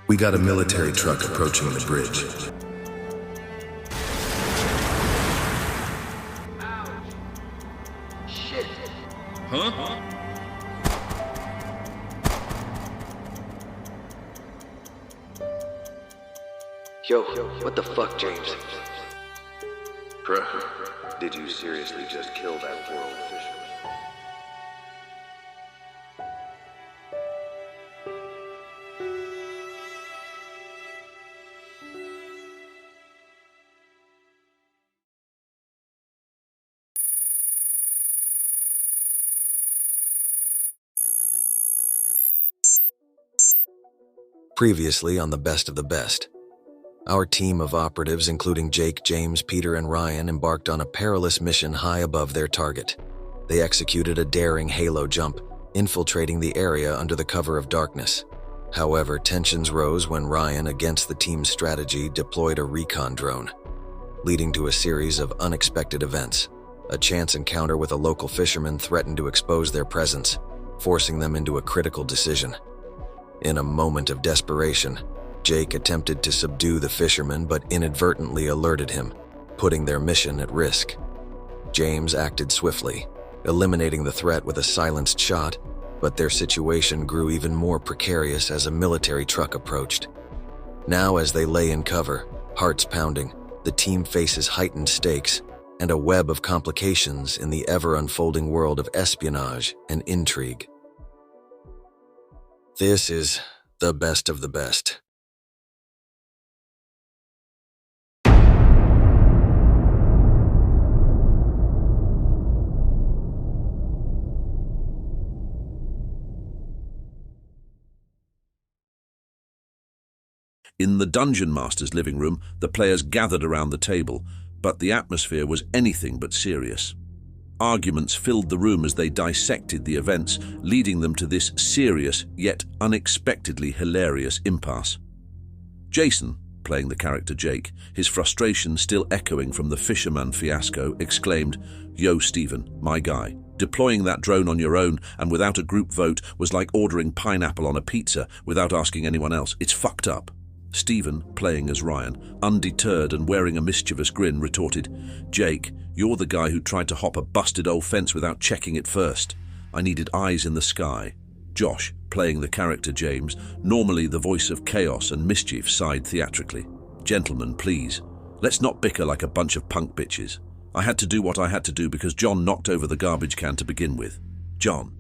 We got a military truck approaching the bridge. Shit. Huh? Yo, what the fuck, James? Bruh, did you seriously just kill that poor old fisherman? Previously on The Best of the Best. Our team of operatives, including Jake, James, Peter, and Ryan, embarked on a perilous mission high above their target. They executed a daring halo jump, infiltrating the area under the cover of darkness. However, tensions rose when Ryan, against the team's strategy, deployed a recon drone, leading to a series of unexpected events. A chance encounter with a local fisherman threatened to expose their presence, forcing them into a critical decision. In a moment of desperation, Jake attempted to subdue the fisherman but inadvertently alerted him, putting their mission at risk. James acted swiftly, eliminating the threat with a silenced shot, but their situation grew even more precarious as a military truck approached. Now, as they lay in cover, hearts pounding, the team faces heightened stakes and a web of complications in the ever-unfolding world of espionage and intrigue. This is The Best of the Best. In the Dungeon Master's living room, the players gathered around the table, but the atmosphere was anything but serious. Arguments filled the room as they dissected the events, leading them to this serious yet unexpectedly hilarious impasse. Jason, playing the character Jake, his frustration still echoing from the fisherman fiasco, exclaimed, "Yo, Stephen, my guy. Deploying that drone on your own and without a group vote was like ordering pineapple on a pizza without asking anyone else. It's fucked up." Stephen, playing as Ryan, undeterred and wearing a mischievous grin, retorted, "Jake, you're the guy who tried to hop a busted old fence without checking it first. I needed eyes in the sky." Josh, playing the character James, normally the voice of chaos and mischief, sighed theatrically. "Gentlemen, please, let's not bicker like a bunch of punk bitches. I had to do what I had to do because John knocked over the garbage can to begin with." John,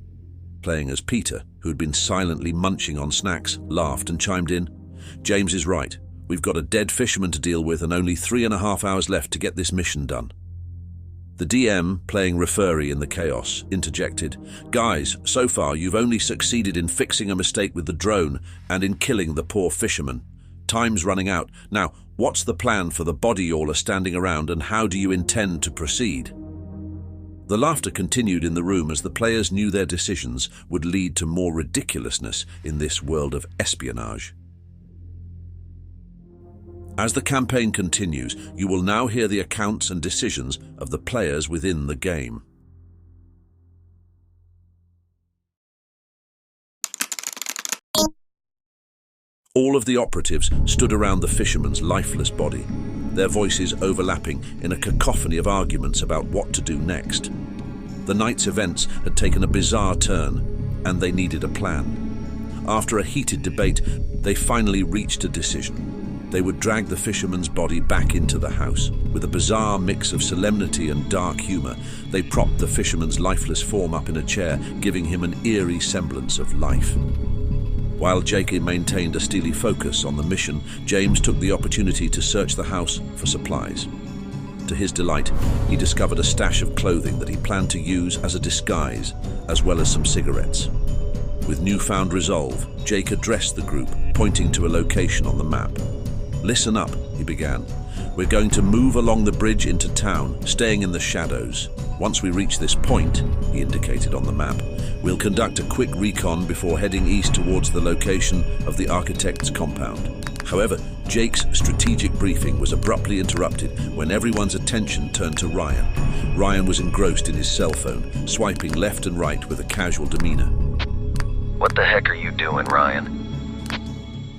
playing as Peter, who had been silently munching on snacks, laughed and chimed in, "James is right. We've got a dead fisherman to deal with and only 3.5 hours left to get this mission done." The DM, playing referee in the chaos, interjected, "Guys, so far you've only succeeded in fixing a mistake with the drone and in killing the poor fisherman. Time's running out. Now, what's the plan for the body you all are standing around and how do you intend to proceed?" The laughter continued in the room as the players knew their decisions would lead to more ridiculousness in this world of espionage. As the campaign continues, you will now hear the accounts and decisions of the players within the game. All of the operatives stood around the fisherman's lifeless body, their voices overlapping in a cacophony of arguments about what to do next. The night's events had taken a bizarre turn, and they needed a plan. After a heated debate, they finally reached a decision. They would drag the fisherman's body back into the house. With a bizarre mix of solemnity and dark humor, they propped the fisherman's lifeless form up in a chair, giving him an eerie semblance of life. While Jake maintained a steely focus on the mission, James took the opportunity to search the house for supplies. To his delight, he discovered a stash of clothing that he planned to use as a disguise, as well as some cigarettes. With newfound resolve, Jake addressed the group, pointing to a location on the map. "Listen up," he began. "We're going to move along the bridge into town, staying in the shadows. Once we reach this point," he indicated on the map, "we'll conduct a quick recon before heading east towards the location of the architect's compound." However, Jake's strategic briefing was abruptly interrupted when everyone's attention turned to Ryan. Ryan was engrossed in his cell phone, swiping left and right with a casual demeanor. What the heck are you doing, Ryan?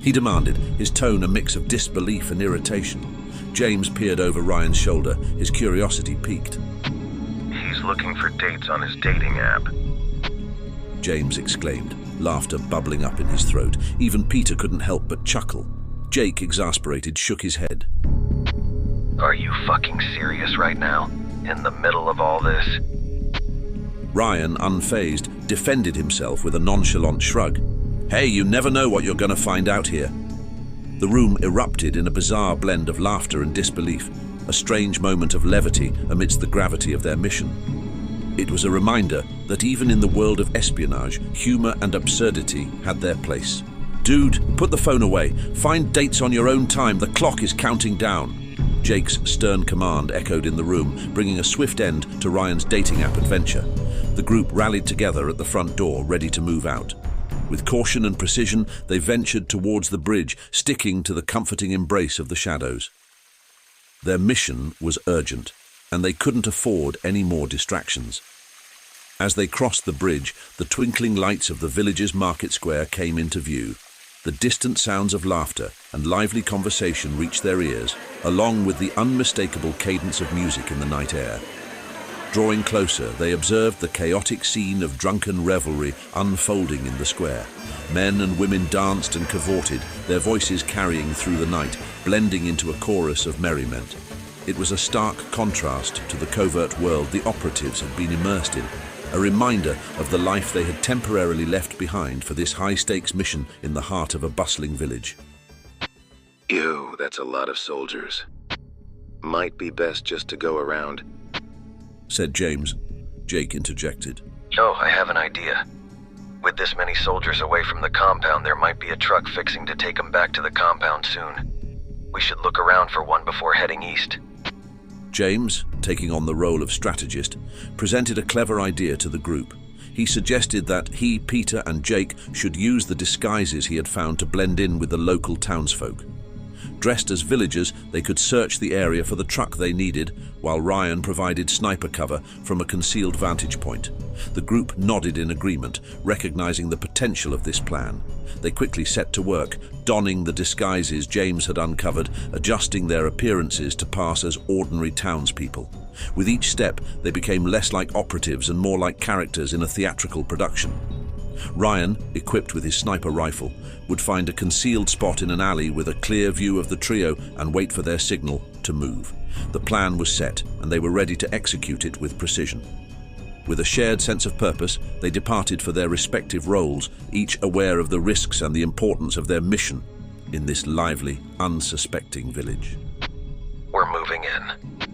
He demanded, his tone a mix of disbelief and irritation. James peered over Ryan's shoulder, his curiosity piqued. He's looking for dates on his dating app. James exclaimed, laughter bubbling up in his throat. Even Peter couldn't help but chuckle. Jake, exasperated, shook his head. Are you fucking serious right now? In the middle of all this? Ryan, unfazed, defended himself with a nonchalant shrug. "Hey, you never know what you're going to find out here." The room erupted in a bizarre blend of laughter and disbelief, a strange moment of levity amidst the gravity of their mission. It was a reminder that even in the world of espionage, humor and absurdity had their place. "Dude, put the phone away. Find dates on your own time. The clock is counting down." Jake's stern command echoed in the room, bringing a swift end to Ryan's dating app adventure. The group rallied together at the front door, ready to move out. With caution and precision, they ventured towards the bridge, sticking to the comforting embrace of the shadows. Their mission was urgent, and they couldn't afford any more distractions. As they crossed the bridge, the twinkling lights of the village's market square came into view. The distant sounds of laughter and lively conversation reached their ears, along with the unmistakable cadence of music in the night air. Drawing closer, they observed the chaotic scene of drunken revelry unfolding in the square. Men and women danced and cavorted, their voices carrying through the night, blending into a chorus of merriment. It was a stark contrast to the covert world the operatives had been immersed in, a reminder of the life they had temporarily left behind for this high-stakes mission in the heart of a bustling village. Ew, that's a lot of soldiers. Might be best just to go around, said James. Jake interjected. Oh, I have an idea. With this many soldiers away from the compound, there might be a truck fixing to take them back to the compound soon. We should look around for one before heading east. James, taking on the role of strategist, presented a clever idea to the group. He suggested that he, Peter, and Jake should use the disguises he had found to blend in with the local townsfolk. Dressed as villagers, they could search the area for the truck they needed, while Ryan provided sniper cover from a concealed vantage point. The group nodded in agreement, recognizing the potential of this plan. They quickly set to work, donning the disguises James had uncovered, adjusting their appearances to pass as ordinary townspeople. With each step, they became less like operatives and more like characters in a theatrical production. Ryan, equipped with his sniper rifle, would find a concealed spot in an alley with a clear view of the trio and wait for their signal to move. The plan was set, and they were ready to execute it with precision. With a shared sense of purpose, they departed for their respective roles, each aware of the risks and the importance of their mission in this lively, unsuspecting village. We're moving in.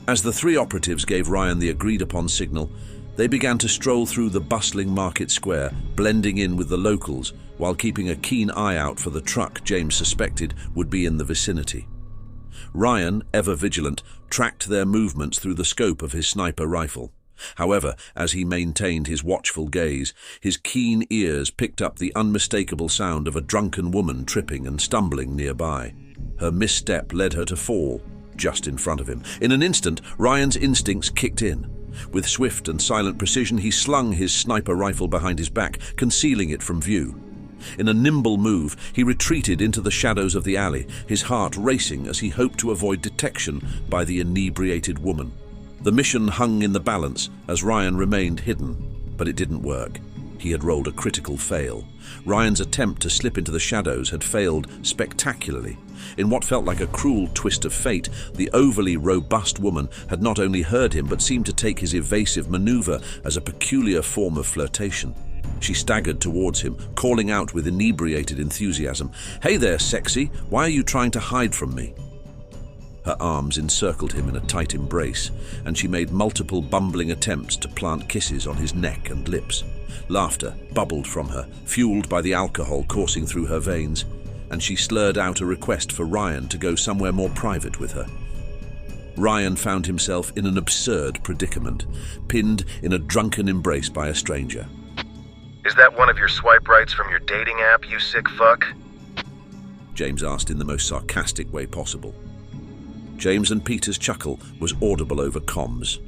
As the three operatives gave Ryan the agreed-upon signal, they began to stroll through the bustling market square, blending in with the locals, while keeping a keen eye out for the truck James suspected would be in the vicinity. Ryan, ever vigilant, tracked their movements through the scope of his sniper rifle. However, as he maintained his watchful gaze, his keen ears picked up the unmistakable sound of a drunken woman tripping and stumbling nearby. Her misstep led her to fall, just in front of him. In an instant, Ryan's instincts kicked in. With swift and silent precision, he slung his sniper rifle behind his back, concealing it from view. In a nimble move, he retreated into the shadows of the alley, his heart racing as he hoped to avoid detection by the inebriated woman. The mission hung in the balance as Ryan remained hidden, but it didn't work. He had rolled a critical fail. Ryan's attempt to slip into the shadows had failed spectacularly. In what felt like a cruel twist of fate, the overly robust woman had not only heard him but seemed to take his evasive maneuver as a peculiar form of flirtation. She staggered towards him, calling out with inebriated enthusiasm, "Hey there, sexy, why are you trying to hide from me?" Her arms encircled him in a tight embrace, and she made multiple bumbling attempts to plant kisses on his neck and lips. Laughter bubbled from her, fueled by the alcohol coursing through her veins, and she slurred out a request for Ryan to go somewhere more private with her. Ryan found himself in an absurd predicament, pinned in a drunken embrace by a stranger. Is that one of your swipe rights from your dating app, you sick fuck? James asked in the most sarcastic way possible. James and Peter's chuckle was audible over comms.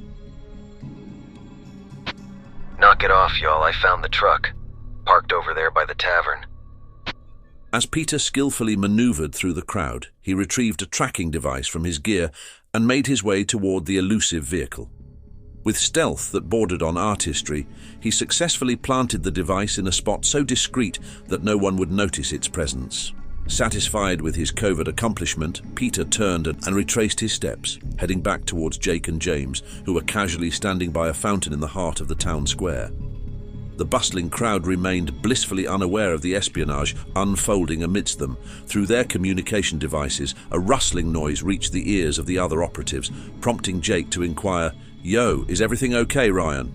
Knock it off, y'all. I found the truck. Parked over there by the tavern. As Peter skillfully maneuvered through the crowd, he retrieved a tracking device from his gear and made his way toward the elusive vehicle. With stealth that bordered on artistry, he successfully planted the device in a spot so discreet that no one would notice its presence. Satisfied with his covert accomplishment, Peter turned and retraced his steps, heading back towards Jake and James, who were casually standing by a fountain in the heart of the town square. The bustling crowd remained blissfully unaware of the espionage unfolding amidst them. Through their communication devices, a rustling noise reached the ears of the other operatives, prompting Jake to inquire, "Yo, is everything okay, Ryan?"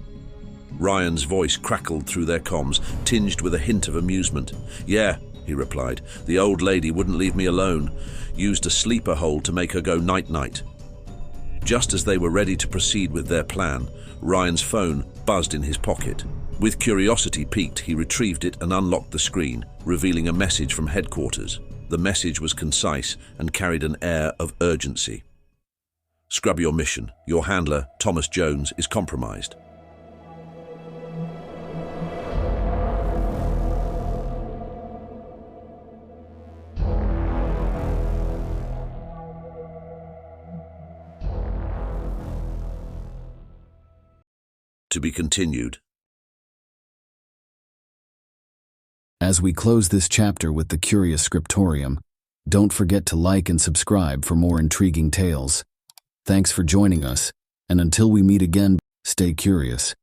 Ryan's voice crackled through their comms, tinged with a hint of amusement. "Yeah," he replied. "The old lady wouldn't leave me alone. Used a sleeper hold to make her go night-night." Just as they were ready to proceed with their plan, Ryan's phone buzzed in his pocket. With curiosity piqued, he retrieved it and unlocked the screen, revealing a message from headquarters. The message was concise and carried an air of urgency. "Scrub your mission. Your handler, Thomas Jones, is compromised." To be continued. As we close this chapter with the curious scriptorium, don't forget to like and subscribe for more intriguing tales. Thanks for joining us, and until we meet again, stay curious.